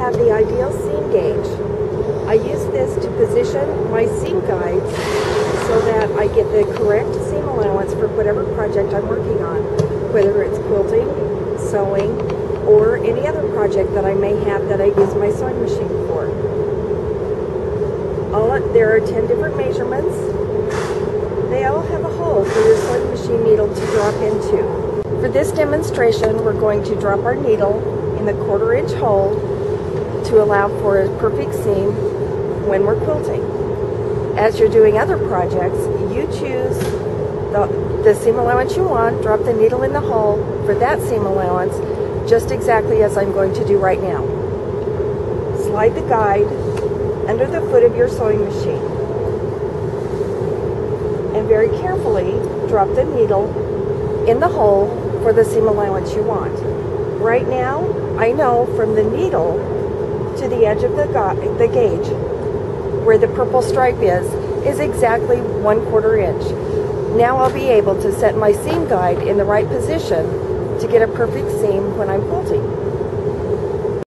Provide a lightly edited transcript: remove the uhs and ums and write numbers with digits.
have the ideal seam gauge. I use this to position my seam guides so that I get the correct seam allowance for whatever project I'm working on, whether it's quilting, sewing, or any other project that I may have that I use my sewing machine for. There are 10 different measurements. They all have a hole for your sewing machine needle to drop into. For this demonstration, we're going to drop our needle in the 1/4 inch hole to allow for a perfect seam when we're quilting. As you're doing other projects, you choose the seam allowance you want, drop the needle in the hole for that seam allowance, just exactly as I'm going to do right now. Slide the guide under the foot of your sewing machine and very carefully drop the needle in the hole for the seam allowance you want. Right now, I know from the needle to the edge of the gauge where the purple stripe is exactly 1/4 inch. Now I'll be able to set my seam guide in the right position to get a perfect seam when I'm quilting.